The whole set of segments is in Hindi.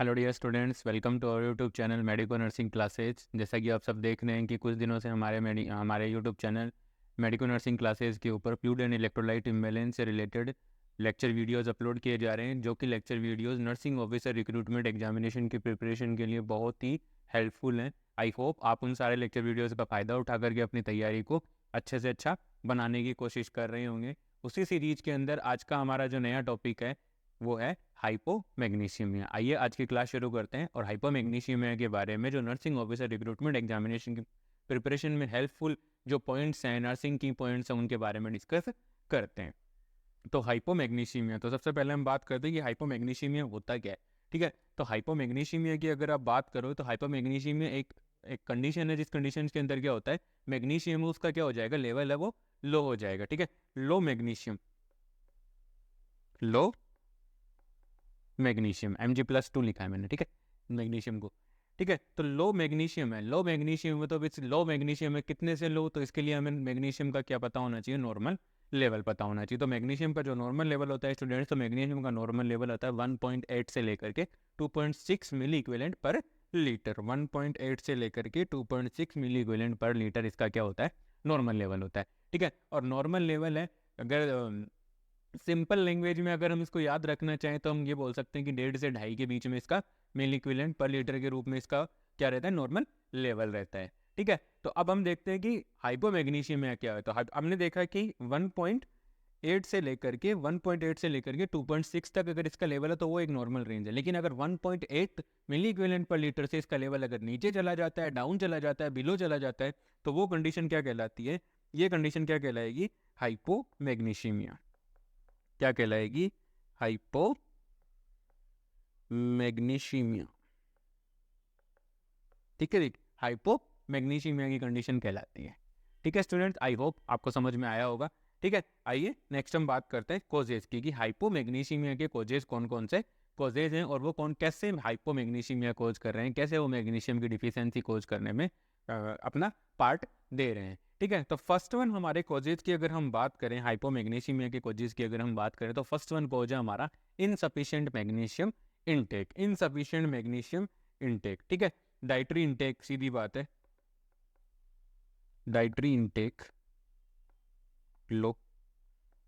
Hello dear students, welcome to our YouTube channel medico nursing classes. जैसा कि आप सब देख रहे हैं कि कुछ दिनों से हमारे YouTube channel medico nursing classes के ऊपर फ्लूइड एंड इलेक्ट्रोलाइट इम्बैलेंस से रिलेटेड लेक्चर वीडियोस अपलोड किए जा रहे हैं, जो कि lecture videos nursing officer recruitment examination की प्रिपरेशन के लिए बहुत ही हेल्पफुल हैं। आई होप आप उन सारे लेक्चर वीडियोज़ का फ़ायदा उठा करके अपनी तैयारी को अच्छे से अच्छा बनाने की कोशिश कर रहे होंगे। उसी सीरीज़ के अंदर आज का हमारा जो नया टॉपिक है वो है हाइपोमैग्नीशियमिया। आइए आज की क्लास शुरू करते हैं और हाइपोमैग्नीशियमिया के बारे में, जो नर्सिंग ऑफिसर रिक्रूटमेंट एग्जामिनेशन की प्रिपरेशन में हेल्पफुल जो पॉइंट्स हैं, नर्सिंग की पॉइंट्स हैं, उनके बारे में डिस्कस करते हैं। तो हाइपोमैग्नीशियमिया, तो सबसे पहले हम बात करते हैं कि हाइपोमैग्नीशियमिया होता क्या है। ठीक है, तो हाइपोमैग्नीशियमिया की अगर आप बात करो तो हाइपोमैग्नीशियमिया एक एक कंडीशन है, जिस कंडीशन के अंदर क्या होता है, मैग्नीशियम उसका क्या हो जाएगा, लेवल है वो लो हो जाएगा। ठीक है, लो मैग्नीशियम, लो मैग्नीशियम Mg+2 लिखा है मैंने। ठीक है, मैग्नीशियम को। ठीक है, तो लो मैग्नीशियम है, लो मैग्नीशियम है, तो लो मैग्नीशियम है कितने से लो, तो इसके लिए हमें मैग्नीशियम का क्या पता होना चाहिए, नॉर्मल लेवल पता होना चाहिए। तो मैग्नीशियम का जो नॉर्मल लेवल होता है स्टूडेंट्स, तो मैग्नीशियम का नॉर्मल लेवल होता है 1.8 से लेकर के 2.6 मिली इक्विवेलेंट पर लीटर। 1.8 से लेकर के 2.6 मिली इक्विवेलेंट पर लीटर इसका क्या होता है, नॉर्मल लेवल होता है। ठीक है, और नॉर्मल लेवल है, अगर सिंपल लैंग्वेज में अगर हम इसको याद रखना चाहें तो हम ये बोल सकते हैं कि 1.5 से 2.5 के बीच में इसका मिली इक्विवेलेंट पर लीटर के रूप में इसका क्या रहता है, नॉर्मल लेवल रहता है। ठीक है, तो अब हम देखते हैं कि हाइपोमैग्नीशियम में क्या है। तो हमने देखा कि 1.8 से लेकर के 2.6 तक अगर इसका लेवल है तो वो एक नॉर्मल रेंज है। लेकिन अगर 1.8 मिली इक्विवेलेंट पर लीटर से इसका लेवल अगर नीचे चला जाता है, डाउन चला जाता है, बिलो चला जाता है, तो वो कंडीशन क्या कहलाती है, ये कंडीशन क्या कहलाएगी, हाइपोमैग्नीशियमिया। क्या कहलाएगी, हाइपोमैग्नीशियमिया। ठीक है, हाइपोमैग्नीशियमिया की कंडीशन कहलाती है। ठीक है स्टूडेंट्स, आई होप आपको समझ में आया होगा। ठीक है, आइए नेक्स्ट हम बात करते हैं कोजेज की, कि हाइपोमैग्नीशियमिया के कोजेज कौन कौन से कोजेज हैं और वो कौन कैसे हाइपोमैग्नीशियमिया कोज कर रहे हैं, कैसे वो मैग्नीशियम की डिफिशियंसी कोज करने में अपना पार्ट दे रहे हैं। ठीक है, तो फर्स्ट वन हमारे कोजेज की अगर हम बात करें, हाइपोमैग्नीशियमिया के कोजेज की अगर हम बात करें, तो फर्स्ट वन कोज है हमारा insufficient magnesium intake. Insufficient magnesium intake, ठीक है, डाइटरी इनटेक, सीधी बात है, डाइटरी इनटेक लो।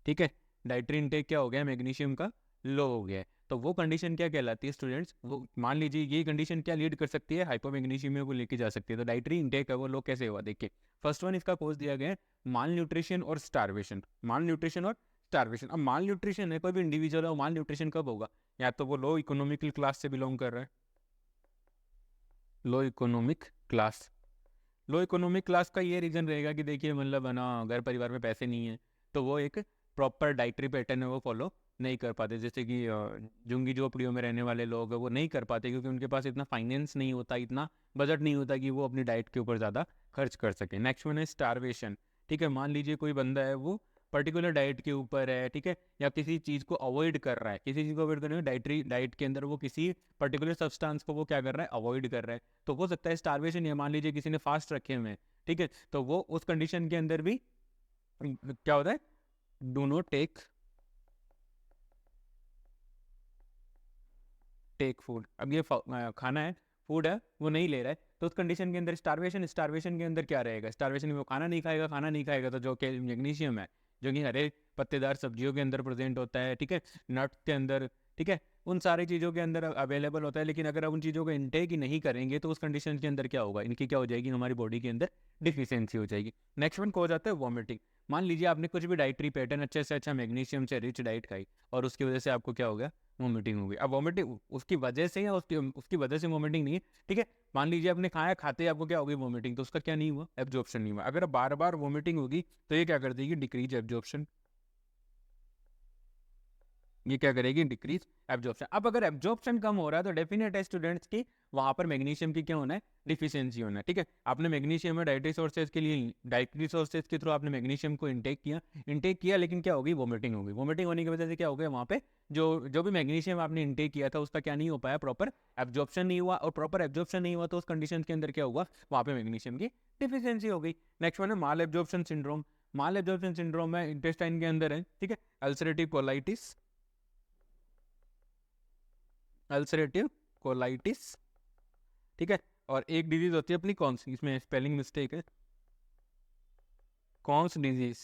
ठीक है, डाइटरी इनटेक क्या हो गया, मैग्नीशियम का लो हो गया है। तो वो कंडीशन क्या कहलाती है स्टूडेंट्स, वो मान लीजिए ये कंडीशन क्या लीड कर सकती है, हाइपोमैग्नीशियमिया को लेके जा सकती है। तो डाइटरी इनटेक है वो लो कैसे हुआ, देखिए फर्स्ट वन इसका कोर्स दिया गया है, माल न्यूट्रिशन और स्टारवेशन। माल न्यूट्रिशन और स्टारवेशन, अब माल न्यूट्रिशन है, कोई भी इंडिविजुअल है, माल न्यूट्रिशन कब होगा, या तो वो लो इकोनॉमिकल क्लास से बिलोंग कर रहा है, low economic class. Low economic class का ये रीज़न रहेगा कि देखिए मतलब है ना, अगर परिवार में पैसे नहीं है तो वो एक प्रॉपर डाइटरी पैटर्न है वो फॉलो नहीं कर पाते। जैसे कि झुग्गी झोपड़ियों में रहने वाले लोग हैं, वो नहीं कर पाते क्योंकि उनके पास इतना फाइनेंस नहीं होता, इतना बजट नहीं होता कि वो अपनी डाइट के ऊपर ज़्यादा खर्च कर सके। नेक्स्ट वन है स्टारवेशन। ठीक है, मान लीजिए कोई बंदा है वो पर्टिकुलर डाइट के ऊपर है, ठीक है, या किसी चीज़ को अवॉइड कर रहा है, किसी चीज़ को अवॉइड कर रहा है, डाइटरी डाइट के अंदर वो किसी पर्टिकुलर सब्सटेंस को वो क्या कर रहा है, अवॉइड कर रहा है, तो हो सकता है स्टारवेशन। या मान लीजिए किसी ने फास्ट रखे हुए हैं, ठीक है, तो वो उस कंडीशन के अंदर भी क्या होता है, डू नॉट टेक फूड। अब ये खाना है, फूड है, वो नहीं ले रहा है, तो उस कंडीशन के अंदर स्टारवेशन, स्टारवेशन के अंदर क्या रहेगा, स्टारवेशन में वो खाना नहीं खाएगा, खाना नहीं खाएगा तो जो कि मैग्नीशियम है, जो कि हरे पत्तेदार सब्जियों के अंदर प्रेजेंट होता है, ठीक है, नट्स के अंदर, ठीक है, उन सारी चीज़ों के अंदर अवेलेबल होता है। लेकिन अगर आप उन चीज़ों को इनटेक ही नहीं करेंगे तो उस कंडीशन के अंदर क्या होगा, इनकी क्या हो जाएगी, हमारी बॉडी के अंदर डिफिशियंसी हो जाएगी। नेक्स्ट वन को हो जाता है वॉमिटिंग। मान लीजिए आपने कुछ भी डाइटरी पैटर्न अच्छे से अच्छा मैग्नीशियम से रिच डाइट खाई और उसकी वजह से आपको क्या हो गया, वॉमिटिंग हो गई। अब वॉमिटिंग उसकी वजह से या उसकी वजह से वॉमिटिंग नहीं है, ठीक है, मान लीजिए आपने खाया, खाते ही आपको क्या हो गई, वॉमिटिंग, तो उसका क्या नहीं हुआ, एब्जॉर्प्शन नहीं हुआ। अगर बार बार वॉमिटिंग होगी तो ये क्या कर देगी, डिक्रीज एब्जॉर्प्शन, ये क्या करेगी, डिक्रीज एब्जॉर्प्शन। अब अगर एब्जॉर्प्शन कम हो रहा है तो डेफिनेट है स्टूडेंट्स की वहां पर मैग्नीशियम की क्या होना है, डिफिशियंसी होना है। ठीक है, आपने मैग्नीशियम में डाइटरी सोर्सेज के लिए, डाइटरी सोर्सेज के थ्रू आपने मैग्नीशियम को इंटेक किया, लेकिन क्या होगी, वोमिटिंग होगी। वोमिटिंग होने की वजह से क्या हो गया, वहाँ पे जो जो भी मैग्नीशियम आपने इंटेक किया था उसका क्या नहीं हो पाया, प्रॉपर एब्जॉर्प्शन नहीं हुआ, और प्रॉपर एब्जॉर्प्शन नहीं हुआ तो उस कंडीशन के अंदर क्या हुआ, वहाँ पे मैग्नीशियम की डिफिशियंसी हो गई। नेक्स्ट वन है माल एब्जॉर्प्शन सिंड्रोम। माल एब्जॉर्प्शन सिंड्रोम में इंटेस्टाइन के अंदर है, ठीक है, अल्सरेटिव कोलाइटिस, अल्सरेटिव कोलाइटिस, ठीक है। और एक डिजीज होती है अपनी कौन सी, इसमें स्पेलिंग मिस्टेक है, कॉन्स डिजीज,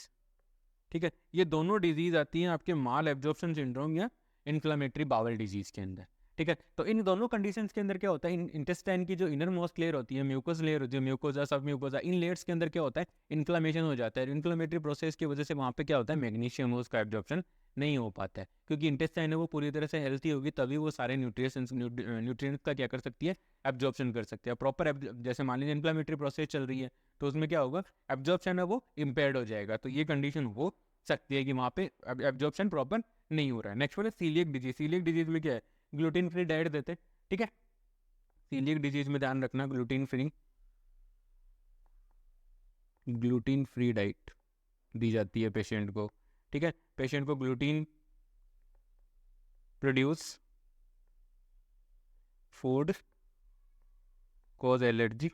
ठीक है। ये दोनों डिजीज आती हैं आपके माल एब्जॉर्प्शन सिंड्रोम या इन्फ्लामेटरी बावल डिजीज के अंदर, ठीक है। तो इन दोनों कंडीशंस के अंदर क्या होता है, इंटेस्टाइन की जो इनर मोस्ट लेयर होती है, म्यूकस लेयर होती है, म्यूकोजा, सब म्यूकोजा, इन लेयर्स के अंदर क्या होता है, इन्फ्लामेशन हो जाता है। इन्फ्लामेटरी प्रोसेस की वजह से वहाँ पे क्या होता है, मैग्नीशियम उसका एब्जॉर्प्शन नहीं हो पाता है, क्योंकि इंटेस्टाइन है वो पूरी तरह से हेल्थी होगी तभी वो सारे न्यूट्रिएंट्स का क्या कर सकती है, एब्जॉर्प्शन कर सकती है। प्रॉपर जैसे मान लीजिए इन्फ्लामेटरी प्रोसेस चल रही है तो उसमें क्या होगा, एब्जॉर्प्शन है वो इम्पेयर्ड हो जाएगा। तो ये कंडीशन हो सकती है कि वहाँ पे एब्जॉर्प्शन प्रॉपर नहीं हो रहा है। नेक्स्ट वाला सीलियक डिजीज। सीलियक डिजीज में क्या है, ग्लूटीन फ्री डाइट देते, ठीक है। सीलियक डिजीज में ध्यान रखना, ग्लूटीन फ्री डाइट दी जाती है पेशेंट को, ठीक है। पेशेंट को gluten produce food cause allergy,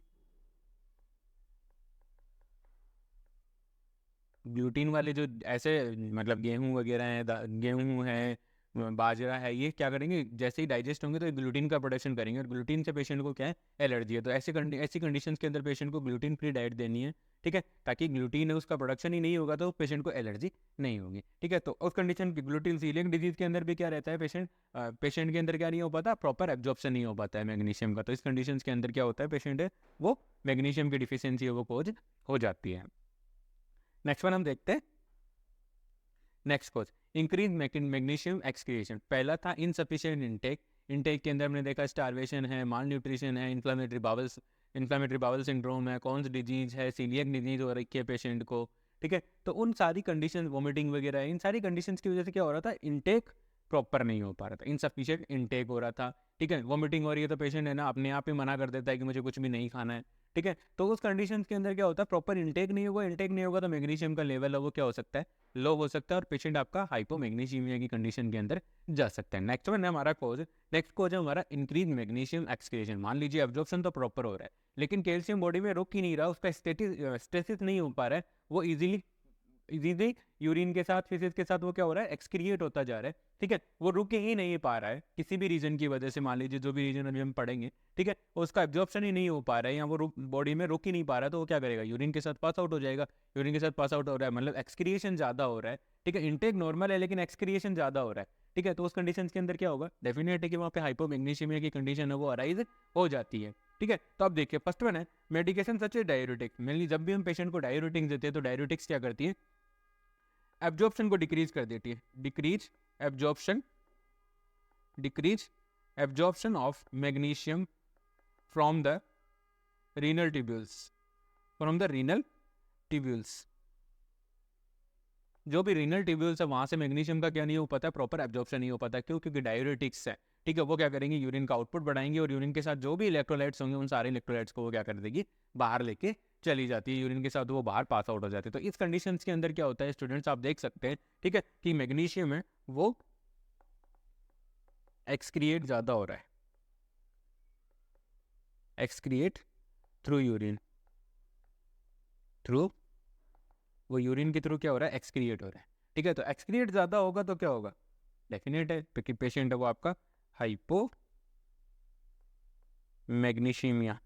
gluten वाले जो ऐसे मतलब गेहूं वगैरह है, गेहूं है, बाजरा है, ये क्या करेंगे, जैसे ही डाइजेस्ट होंगे तो ग्लूटीन का प्रोडक्शन करेंगे, और ग्लूटीन से पेशेंट को क्या है, एलर्जी है। तो ऐसी कंडीशंस के अंदर पेशेंट को ग्लूटीन फ्री डाइट देनी है, ठीक है, ताकि ग्लूटीन है उसका प्रोडक्शन ही नहीं होगा तो पेशेंट को एलर्जी नहीं होगी, ठीक है। तो उस कंडीशन की ग्लूटीन सीलियक डिजीज के अंदर भी क्या रहता है, पेशेंट के अंदर क्या नहीं हो पाता, प्रॉपर एब्जॉर्प्शन नहीं हो पाता है मैग्नीशियम का। तो इस कंडीशन के अंदर क्या होता है, पेशेंट है वो मैग्नीशियम की डिफिशियंसी है वो कोज हो जाती है। नेक्स्ट वन हम देखते हैं, नेक्स्ट कोज इंक्रीज मैग्नीशियम एक्सक्रिएशन। पहला था इनसफिशिएंट इनटेक, इनटेक के अंदर हमने देखा स्टारवेशन है, माल न्यूट्रिशन है, इन्फ्लामेटरी बावल सिंड्रोम है, कौन सी डिजीज है, सीलियक डिजीज हो रही है पेशेंट को, ठीक है। तो उन सारी कंडीशन, वोमिटिंग वगैरह, इन सारी कंडीशंस की वजह से क्या हो रहा था, इनटेक प्रॉपर नहीं हो पा रहा था, इनसफिशिएंट इनटेक हो रहा था, ठीक है। वोमिटिंग हो रही है तो पेशेंट है ना अपने आप ही मना कर देता है कि मुझे कुछ भी नहीं खाना है, ठीक है। तो उस कंडीशन के अंदर क्या होता है, प्रॉपर इंटेक नहीं होगा, इंटेक नहीं होगा तो मैग्नीशियम का लेवल है वो क्या हो सकता है, लो हो सकता है, और पेशेंट आपका हाइपोमैग्नीशियमिया की कंडीशन के अंदर जा सकता है। नेक्स्ट वन है हमारा कोज, नेक्स्ट कोज है हमारा इंक्रीज मैग्नीशियम एक्सक्रीशन। मान लीजिए एब्जॉर्प्शन तो प्रॉपर हो रहा है लेकिन कैल्शियम बॉडी में रुक ही नहीं रहा, उसका स्टेसिस नहीं हो पा रहा है, वो इजीली यूरिन के साथ, फिसिस के साथ वो क्या हो रहा है, एक्सक्रिएट होता जा रहा है, ठीक है। वो रुक ही नहीं पा रहा है किसी भी रीजन की वजह से, मान लीजिए जो भी रीजन अभी हम पढ़ेंगे, ठीक है, उसका एब्जॉर्प्शन ही नहीं हो पा रहा है या वो बॉडी में रुक ही नहीं पा रहा है, तो वो क्या करेगा, यूरिन के साथ पास आउट हो जाएगा। यूरिन के साथ पास आउट हो रहा है मतलब एक्सक्रिएशन ज़्यादा हो रहा है, ठीक है। इंटेक नॉर्मल है लेकिन एक्सक्रिएशन ज़्यादा हो रहा है, ठीक है। तो उस कंडीशन के अंदर क्या होगा, डेफिनेट है कि वहाँ पे हाइपोमैग्नीशियमिया की कंडीशन है वो अराइज हो जाती है, ठीक है। तो अब देखिए फर्स्ट वन है मेडिकेशन सच ए डाययूरेटिक। मेनली जब भी हम पेशेंट को डाययूरेटिक्स देते हैं तो डाययूरेटिक्स क्या करती है, एब्जॉर्प्शन को डिक्रीज कर देती है, decrease absorption of magnesium from the renal tubules, जो भी रीनल ट्यूब्यूल्स है वहां से मैग्नीशियम का क्या नहीं हो पाता, प्रॉपर एब्जॉर्प्शन नहीं हो पाता। क्यों, क्योंकि डाययूरेटिक्स है, ठीक है। वो क्या करेंगे, यूरिन का आउटपुट बढ़ाएंगे और यूरिन के साथ जो भी इलेक्ट्रोलाइट्स होंगे उन सारे इलेक्ट्रोलाइट्स को वो क्या कर देगी, बाहर लेके चली जाती है, यूरिन के साथ वो बाहर पास आउट हो जाती है। तो इस कंडीशंस के अंदर क्या होता है स्टूडेंट्स, आप देख सकते हैं, ठीक है, कि मैग्नीशियम है वो एक्सक्रिएट ज़्यादा हो रहा है, एक्सक्रिएट थ्रू यूरिन, वो यूरिन के थ्रू क्या हो रहा है, एक्सक्रिएट हो रहा है, ठीक है। तो एक्सक्रिएट ज़्यादा होगा तो क्या होगा, डेफिनेट है कि पेशेंट है वो आपका हाइपो मैग्नीशियमिया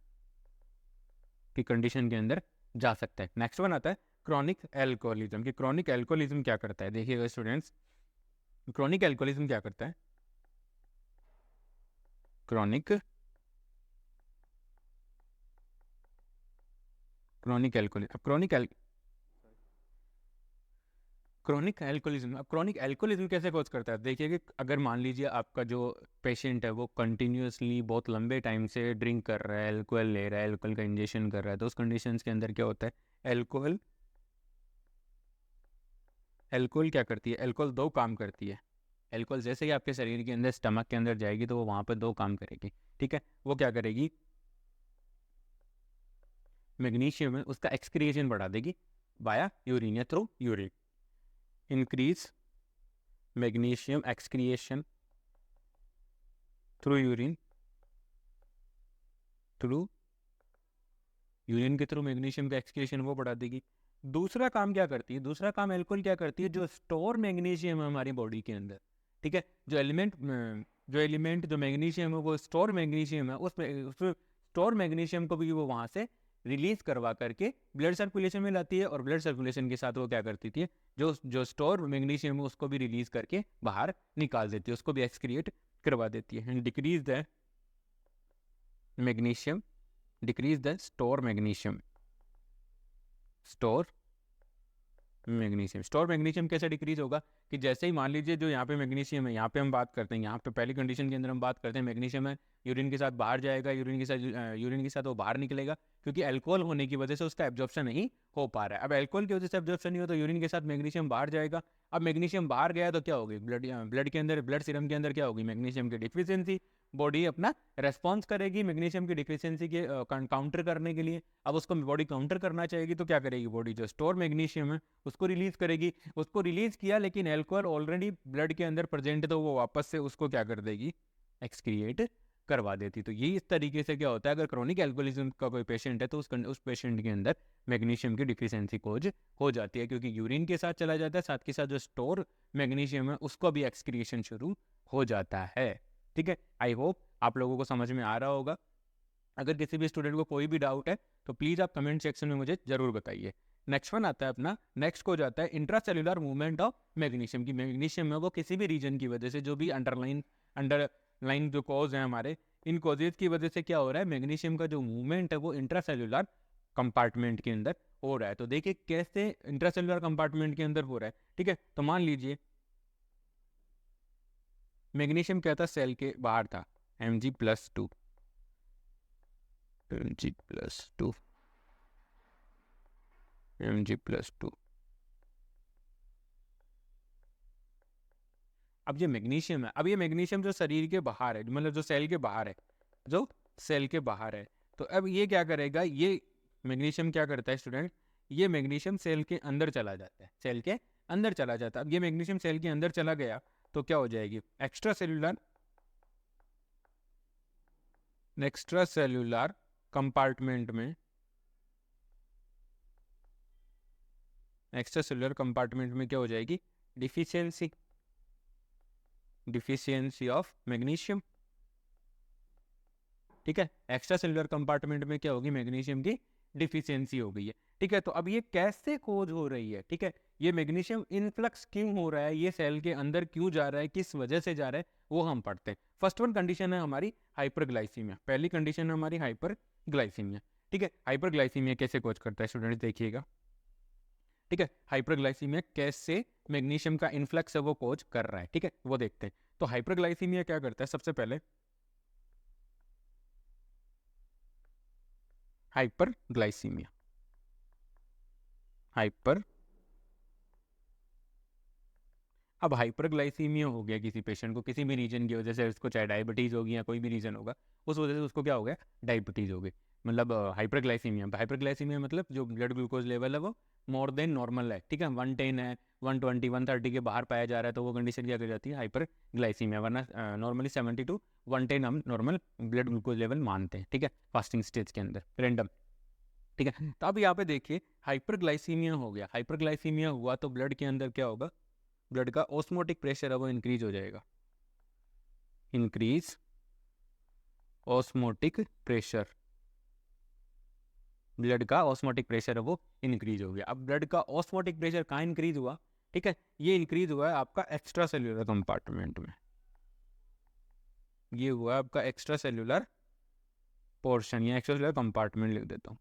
की कंडीशन के अंदर जा सकता है। नेक्स्ट वन आता है क्रॉनिक एल्कोहलिज्म। कि क्रॉनिक एल्कोहलिज्म क्या करता है, देखिएगा स्टूडेंट्स, क्रॉनिक एल्कोहलिज्म क्या करता है, क्रॉनिक एल्कोहलिज्म, अब क्रॉनिक एल्कोहलिज्म कैसे कॉज करता है, देखिए कि अगर मान लीजिए आपका जो पेशेंट है वो कंटिन्यूसली बहुत लंबे टाइम से ड्रिंक कर रहा है, अल्कोहल ले रहा है, अल्कोहल का इंजेक्शन कर रहा है, तो उस कंडीशंस के अंदर क्या होता है, एल्कोहल क्या करती है, एल्कोहल दो काम करती है। एल्कोहल जैसे ही आपके शरीर के अंदर, स्टमक के अंदर जाएगी तो वो वहाँ पर दो काम करेगी, ठीक है। वो क्या करेगी, मैग्नीशियम है उसका एक्सक्रिएशन बढ़ा देगी बाया यूरिन या through urine, increase magnesium excretion through urine के थ्रू मैग्नीशियम का एक्सक्रिएशन वो बढ़ा देगी। दूसरा काम क्या करती है, दूसरा काम एल्कोहल क्या करती है, जो स्टोर मैग्नीशियम है हमारी बॉडी के अंदर, ठीक है, जो एलिमेंट जो एलिमेंट जो मैग्नीशियम है वो स्टोर मैग्नीशियम है, उस स्टोर मैग्नीशियम को भी वो वहाँ से रिलीज करवा करके ब्लड सर्कुलेशन में लाती है, और ब्लड सर्कुलेशन के साथ वो क्या करती थी, जो जो स्टोर मैग्नीशियम है उसको भी रिलीज करके बाहर निकाल देती है, उसको भी एक्सक्रिएट करवा देती है। Decrease the magnesium, decrease the store magnesium, store magnesium. Store magnesium कैसे डिक्रीज होगा कि जैसे ही मान लीजिए जो यहाँ पे मैग्नीशियम है, यहाँ पे हम बात करते हैं, यहाँ पे पहली कंडीशन के अंदर हम बात करते हैं मैग्नीशियम है, यूरिन के साथ बाहर जाएगा, यूरिन के साथ वो बाहर निकलेगा, क्योंकि अल्कोहल होने की वजह से उसका एब्जॉर्प्शन नहीं हो पा रहा है। अब अल्कोहल की वजह से एब्जॉर्प्शन नहीं हो तो यूरिन के साथ मैग्नीशियम बाहर जाएगा। अब मैग्नीशियम बाहर गया तो क्या होगी, ब्लड के अंदर, ब्लड सीरम के अंदर क्या होगी, मैग्नीशियम की डिफिशियंसी। बॉडी अपना रेस्पॉन्स करेगी मैग्नीशियम की डिफिशियंसी के काउंटर करने के लिए। अब उसको बॉडी काउंटर करना चाहेगी तो क्या करेगी, बॉडी जो स्टोर मैग्नीशियम है उसको रिलीज करेगी। उसको रिलीज किया, लेकिन एल्कोहल ऑलरेडी ब्लड के अंदर प्रेजेंट है, तो वो वापस से उसको क्या कर देगी, एक्सक्रिएट करवा देती। तो ये इस तरीके से क्या होता है, अगर क्रोनिक एल्कोहलिज्म का कोई पेशेंट है तो उस पेशेंट के अंदर मैग्नीशियम की डिफिशियंसी कोज हो जाती है, क्योंकि यूरिन के साथ चला जाता है, साथ के साथ जो स्टोर मैग्नीशियम है उसको भी एक्सक्रिएशन शुरू हो जाता है। ठीक है, आई होप आप लोगों को समझ में आ रहा होगा। अगर किसी भी स्टूडेंट को कोई भी डाउट है तो प्लीज़ आप कमेंट सेक्शन में मुझे जरूर बताइए। नेक्स्ट वन आता है अपना, नेक्स्ट को जाता है इंट्रासेल्युलर मूवमेंट ऑफ मैग्नीशियम की। मैग्नीशियम में वो किसी भी रीजन की वजह से, जो भी अंडरलाइन जो कॉज है हमारे, इन कॉजेज की वजह से क्या हो रहा है, मैग्नीशियम का जो मूवमेंट है वो इंट्रासेल्युलर कंपार्टमेंट के अंदर हो रहा है। तो देखिए कैसे इंट्रासेल्युलर कंपार्टमेंट के अंदर हो रहा है। ठीक है, तो मान लीजिए मैग्नीशियम क्या था, सेल के बाहर था, Mg+2, Mg+2, Mg+2। अब ये मैग्नीशियम है, अब ये मैग्नीशियम जो शरीर के बाहर है, मतलब जो सेल के बाहर है, जो सेल के बाहर है, तो अब ये क्या करेगा, ये मैग्नीशियम क्या करता है स्टूडेंट, ये मैग्नीशियम सेल के अंदर चला जाता है, सेल के अंदर चला जाता है। अब ये मैग्नीशियम सेल के अंदर चला गया तो क्या हो जाएगी, एक्स्ट्रा सेल्यूलर कंपार्टमेंट में, एक्स्ट्रा सेल्यूलर कंपार्टमेंट में क्या हो जाएगी, डिफिशियंसी ऑफ मैग्नीशियम। ठीक है, एक्स्ट्रा सेल्यूलर कंपार्टमेंट में क्या होगी, मैग्नीशियम की डिफिशियंसी हो गई है। ठीक है, तो अब ये कैसे खोज हो रही है, ठीक है, ये मैग्नीशियम इनफ्लक्स क्यों हो रहा है, ये सेल के अंदर क्यों जा रहा है, किस वजह से जा रहा है, वो हम पढ़ते हैं। फर्स्ट वन कंडीशन है हमारी हाइपरग्लाइसीमिया, पहली कंडीशन है हमारी हाइपरग्लाइसीमिया। ठीक है, हाइपरग्लाइसीमिया कैसे खोज करता है स्टूडेंट्स, देखिएगा। ठीक है, हाइपरग्लाइसीमिया कैसे मैग्नीशियम का इनफ्लक्स है वो खोज कर रहा है। ठीक है, वो देखते हैं। तो हाइपरग्लाइसीमिया क्या करता है, सबसे पहले हाइपरग्लाइसीमिया, अब हाइपरग्लाइसीमिया हो गया किसी पेशेंट को, किसी भी रीजन की वजह से, उसको चाहे डायबिटीज़ होगी या कोई भी रीजन होगा, उस वजह से उसको क्या हो गया, डायबिटीज़ हो गई, मतलब हाइपरग्लाइसीमिया मतलब जो ब्लड ग्लूकोज लेवल है वो मोर देन नॉर्मल है। ठीक है, 110 है, 120 130 के बाहर पाया जा रहा है, तो वो कंडीशन क्या कर जाती है, हाइपरग्लाइसीमिया। वरना नॉर्मली 70 to 110 हम नॉर्मल ब्लड ग्लूकोज लेवल मानते हैं। ठीक है, फास्टिंग स्टेज के अंदर रेंडम। ठीक है, तो अब यहाँ पे देखिए हाइपरग्लाइसीमिया हो गया, हाइपरग्लाइसीमिया हुआ तो ब्लड के अंदर क्या होगा, ब्लड का ऑस्मोटिक प्रेशर है वो इंक्रीज हो जाएगा, इंक्रीज ऑस्मोटिक प्रेशर, ब्लड का ऑस्मोटिक प्रेशर है वो इंक्रीज हो गया। अब ब्लड का ऑस्मोटिक प्रेशर कहाँ इंक्रीज हुआ, ठीक है, ये इंक्रीज हुआ है आपका एक्स्ट्रा सेल्यूलर कंपार्टमेंट में, ये हुआ आपका एक्स्ट्रा सेल्यूलर पोर्शन या एक्स्ट्रा सेल्यूलर कंपार्टमेंट लिख देता हूँ,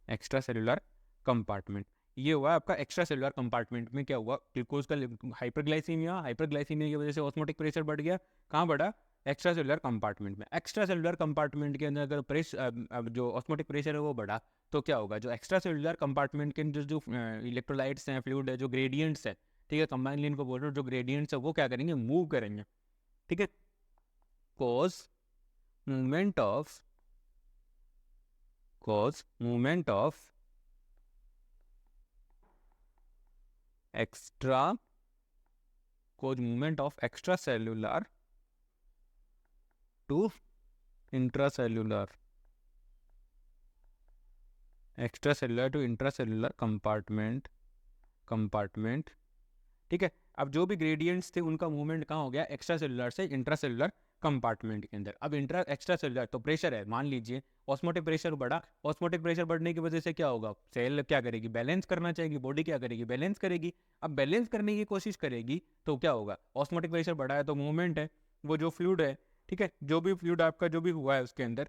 एक्स्ट्रा सेल्यूलर कंपार्टमेंट, ये हुआ आपका एक्स्ट्रा सेल्यूलर कंपार्टमेंट में क्या हुआ, ग्लूकोज का हाइपरग्लाइसीमिया की वजह से ऑस्मोटिक प्रेशर बढ़ गया, कहाँ बढ़ा, एक्स्ट्रा सेल्यूलर कंपार्टमेंट में। एक्स्ट्रा सेल्यूलर कंपार्टमेंट के अंदर अगर प्रेशर जो ऑस्मोटिक प्रेशर है वो बढ़ा तो क्या होगा, जो एक्स्ट्रा सेल्यूलर कंपार्टमेंट के जो इलेक्ट्रोलाइट्स हैं, फ्लूइड है, जो ग्रेडियंट्स है, ठीक है, कंबाइंड लिन को बोल रहे हो, जो ग्रेडियंट्स है वो क्या करेंगे, मूव करेंगे। ठीक है, cause movement of extracellular to intracellular, extracellular to intracellular compartment। ठीक है, अब जो भी ग्रेडियंट्स थे उनका मूवमेंट कहाँ हो गया, एक्स्ट्रा सेलुलर से इंट्रा सेलुलर कंपार्टमेंट के अंदर। अब एक्स्ट्रा सेलुलर तो प्रेशर है, मान लीजिए ऑस्मोटिक प्रेशर बढ़ा, ऑस्मोटिक प्रेशर बढ़ने की वजह से क्या होगा, सेल क्या करेगी, बैलेंस करना चाहेगी, बॉडी क्या करेगी, बैलेंस करेगी। अब बैलेंस करने की कोशिश करेगी तो क्या होगा, ऑस्मोटिक प्रेशर बढ़ा है तो मूवमेंट है, वो जो फ्लूइड है, ठीक है, जो भी फ्लूइड आपका जो भी हुआ है उसके अंदर,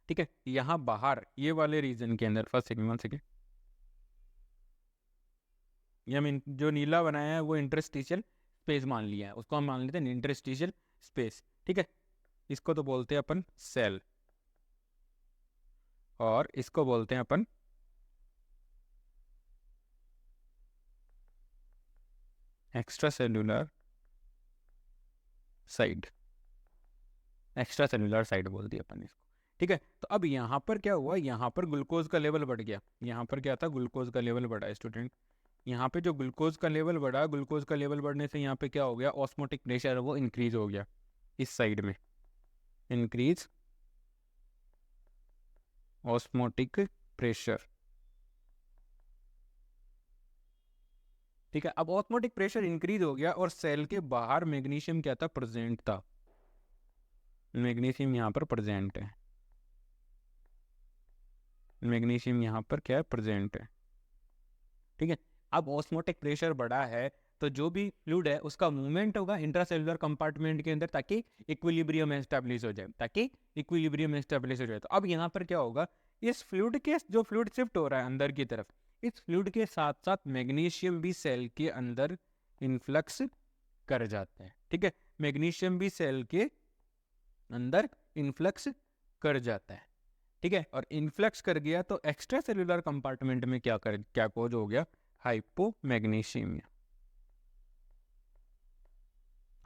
ठीक है, यहाँ बाहर ये वाले रीजन के अंदर, फर्स्ट सेकंड 1 सेकंड, ये हम जो नीला बनाया है वो इंटरस्टिशियल स्पेस मान लिया है, उसको हम मान लेते हैं इंटरस्टिशियल स्पेस, ठीक है। इसको तो बोलते हैं अपन सेल, और इसको बोलते हैं अपन extracellular side, extracellular side बोल दिया अपन इसको, ठीक है। तो अब यहाँ पर क्या हुआ, यहाँ पर ग्लूकोज का लेवल बढ़ गया, यहाँ पर क्या था, ग्लूकोज का लेवल बढ़ा है स्टूडेंट। यहाँ पे जो ग्लूकोज का लेवल बढ़ा, ग्लूकोज का लेवल बढ़ने से यहाँ पे क्या हो गया, ऑस्मोटिक प्रेशर वो इंक्रीज हो गया इस साइड में, इंक्रीज ऑस्मोटिक प्रेशर, ठीक है। अब ऑस्मोटिक प्रेशर इंक्रीज हो गया और सेल के बाहर मैग्नीशियम क्या था, प्रेजेंट था, मैग्नीशियम यहाँ पर प्रेजेंट है, मैग्नीशियम यहाँ पर क्या है, प्रेजेंट है, ठीक है। अब ऑस्मोटिक प्रेशर बढ़ा है तो जो भी फ्लूइड है उसका मूवमेंट होगा इंट्रासेलुलर कंपार्टमेंट के अंदर, ताकि इक्विलिब्रियम एस्टैब्लिश हो जाए, ताकि इक्विलिब्रियम एस्टैब्लिश हो जाए। तो अब यहाँ पर क्या होगा, इस फ्लूइड के जो फ्लूइड शिफ्ट हो रहा है अंदर की तरफ, इस फ्लूइड के साथ साथ मैग्नीशियम भी सेल के अंदर इन्फ्लक्स कर जाता है, ठीक है, मैग्नीशियम भी सेल के अंदर इन्फ्लक्स कर जाता है, ठीक है। और इन्फ्लक्स कर गया तो एक्स्ट्रा सेलुलर कंपार्टमेंट में क्या कोज हो गया, हाइपोमैग्नीशियमिया,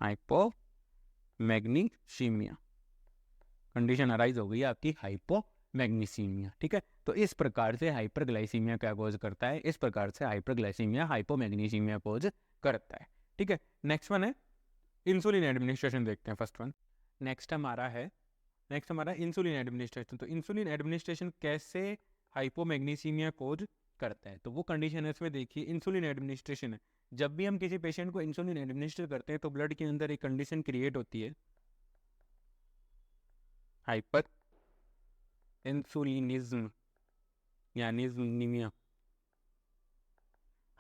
हाइपोमैग्नीशियमिया कंडीशन अराइज हो गई आपकी हाइपोमैग्नीशियमिया, ठीक है। तो इस प्रकार से हाइपरग्लाइसीमिया क्या कोज करता है, इस प्रकार से हाइपरग्लाइसीमिया हाइपोमैग्नीशियमिया कोज करता है, ठीक है। नेक्स्ट वन है इंसुलिन एडमिनिस्ट्रेशन, देखते हैं फर्स्ट वन। नेक्स्ट हमारा इंसुलिन एडमिनिस्ट्रेशन। तो इंसुलिन एडमिनिस्ट्रेशन कैसे हाइपोमैग्नीसीमिया कोज करता है, तो वो कंडीशन है इसमें देखिए, इंसुलिन एडमिनिस्ट्रेशन है, जब भी हम किसी पेशेंट को इंसुलिन एडमिनिस्टर करते हैं तो ब्लड के अंदर एक कंडीशन क्रिएट होती है, हाइपर इंसुलिनिज्म यानी नीमिया,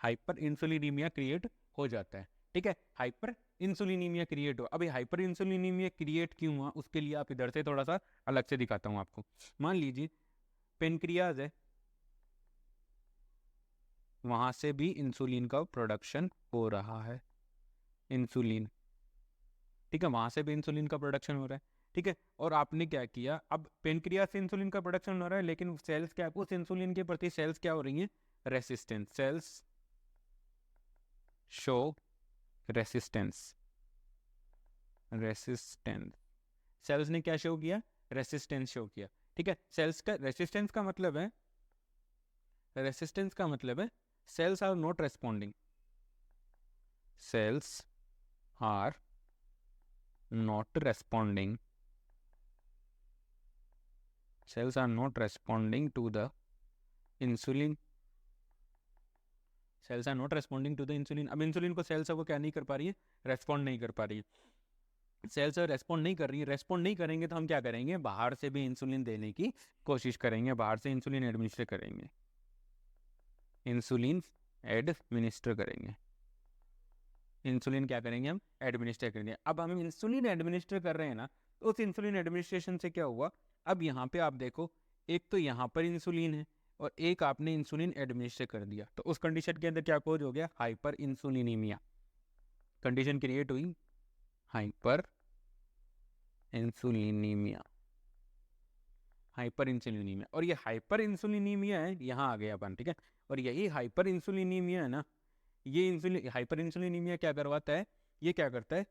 हाइपर इंसुलिनीमिया क्रिएट हो जाता है, ठीक है, हाइपर इंसुलिनीमिया क्रिएट हो। अभी हाइपर इंसुलिनीमिया क्रिएट क्यों हुआ, उसके लिए आप इधर से थोड़ा सा अलग से दिखाता हूँ आपको। मान लीजिए पेनक्रियाज है, वहां से भी इंसुलिन का प्रोडक्शन हो रहा है, इंसुलिन, ठीक है, वहां से भी इंसुलिन का प्रोडक्शन हो रहा है, ठीक है। और आपने क्या किया, अब पेनक्रियाज से इंसुलिन का प्रोडक्शन हो रहा है, लेकिन सेल्स क्या, उस इंसुलिन के प्रति सेल्स क्या हो रही है, resistance, cells show resistance, resistance, cells ने क्या शो किया, रेसिस्टेंस शो किया, ठीक है। सेल्स का रेसिस्टेंस का मतलब है, रेसिस्टेंस का मतलब है cells are not responding, cells are not responding, cells are not responding to the insulin, cells are not responding to the insulin। अब इंसुलिन को सेल्स है वो क्या नहीं कर पा रही है, रेस्पॉन्ड नहीं कर पा रही है, सेल्स रेस्पॉन्ड नहीं कर रही है, रेस्पॉन्ड नहीं करेंगे तो हम क्या करेंगे, बाहर से भी इंसुलिन देने की कोशिश करेंगे, बाहर से इंसुलिन एडमिनिस्टर करेंगे, इंसुलिन एडमिनिस्टर करेंगे, इंसुलिन क्या करेंगे हम, एडमिनिस्टर करेंगे। अब हम इंसुलिन एडमिनिस्टर कर रहे हैं ना, तो उस इंसुलिन एडमिनिस्ट्रेशन से क्या हुआ, अब यहाँ पे आप देखो, एक तो यहाँ पर इंसुलिन है और एक आपने इंसुलिन एडमिनिस्टर कर दिया, तो उस कंडीशन के अंदर क्या कोज हो गया, हाइपर इंसुलिनीमिया, कंडीशन क्रिएट हुई हाइपर इंसुलिनीमिया, हाइपर इंसुलिनीमिया। और ये हाइपर इंसुलिनीमिया है, यहाँ आ गया अपन, ठीक है। और यही हाइपर इंसुलिनीमिया है ना, ये इंसुलिन हाइपर इंसुलिनीमिया क्या करवाता है, ये क्या करता है,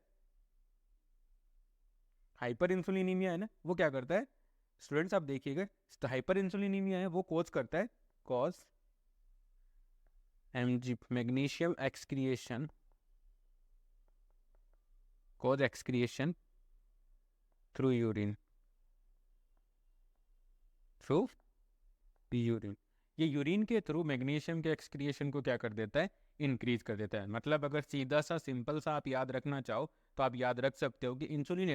हाइपर इंसुलिनीमिया है ना, वो क्या करता है स्टूडेंट्स, आप देखिएगा, हाइपर इंसुलिनीमिया है वो कोज करता है, cause MG magnesium excretion, cause excretion through urine, through urine, ये यूरिन के थ्रू मैग्नीशियम के एक्सक्रिएशन को क्या कर देता है, इंक्रीज कर देता है। मतलब अगर सीधा सा सिंपल सा आप याद रखना चाहो तो आप याद रख सकते हो कि इंसुलिन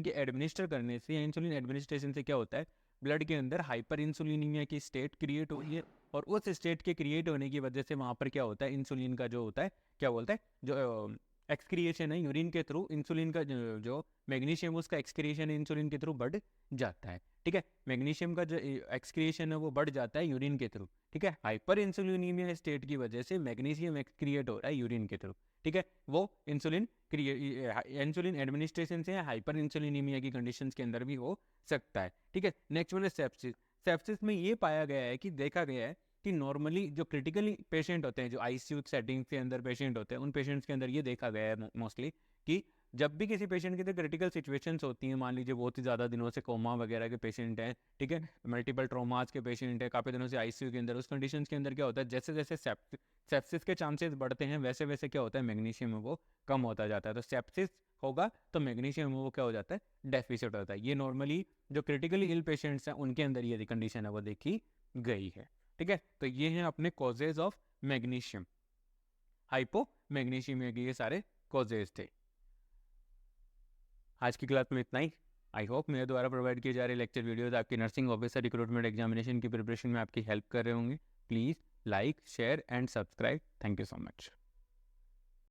के एडमिनिस्टर करने से या इंसुलिन एडमिनिस्ट्रेशन से क्या होता है, ब्लड के अंदर हाइपर इंसुलिनीमिया की स्टेट क्रिएट हुई है, और उस स्टेट के क्रिएट होने की वजह से वहाँ पर क्या होता है, इंसुलिन का जो होता है, क्या बोलता है, जो एक्सक्रिएशन है यूरिन के थ्रू, इंसुलिन का जो मैग्नीशियम उसका एक्सक्रिएशन इंसुलिन के थ्रू बढ़ जाता है। ठीक है, मैग्नीशियम का जो एक्सक्रिएशन है वो बढ़ जाता है यूरिन के थ्रू। ठीक है, हाइपर इंसुलिनीमिया स्टेट की वजह से मैग्नीशियम एक्सक्रिएट हो रहा है यूरिन के थ्रू। ठीक है, वो इंसुलिन एडमिनिस्ट्रेशन से हाइपर इंसुलिनीमिया की कंडीशंस के अंदर भी हो सकता है। ठीक है, नेक्स्ट वन है सेप्सिस। सेप्सिस में ये पाया गया है कि देखा गया है कि नॉर्मली जो क्रिटिकली पेशेंट होते हैं, जो आईसीयू सेटिंग के अंदर पेशेंट होते हैं, उन पेशेंट्स के अंदर ये देखा गया है मोस्टली कि जब भी किसी पेशेंट के अंदर क्रिटिकल सिचुएशंस होती हैं, मान लीजिए बहुत ही ज़्यादा दिनों से कोमा वगैरह के पेशेंट हैं, ठीक है, मल्टीपल ट्रोमास के पेशेंट है, काफ़ी दिनों से आईसीयू के अंदर, उस कंडीशंस के अंदर क्या होता है, जैसे जैसे सेप्सिस के चांसेस बढ़ते हैं वैसे वैसे क्या होता है, मैग्नीशियम वो कम होता जाता है। तो सेप्सिस होगा तो मैग्नीशियम वो क्या हो जाता है, डेफिसिट होता है। ये नॉर्मली जो क्रिटिकली इल पेशेंट्स हैं उनके अंदर ये कंडीशन है वो देखी गई है। ठीक है, तो ये हैं अपने causes of magnesium, hypo magnesium के ये सारे कॉजेज थे। आज की क्लास में इतना ही। आई होप मेरे द्वारा प्रोवाइड किए जा रहे लेक्चर वीडियोस आपकी नर्सिंग ऑफिसर रिक्रूटमेंट एग्जामिनेशन की प्रिपरेशन में आपकी हेल्प कर रहे होंगे। Please like, share and subscribe. Thank you so much.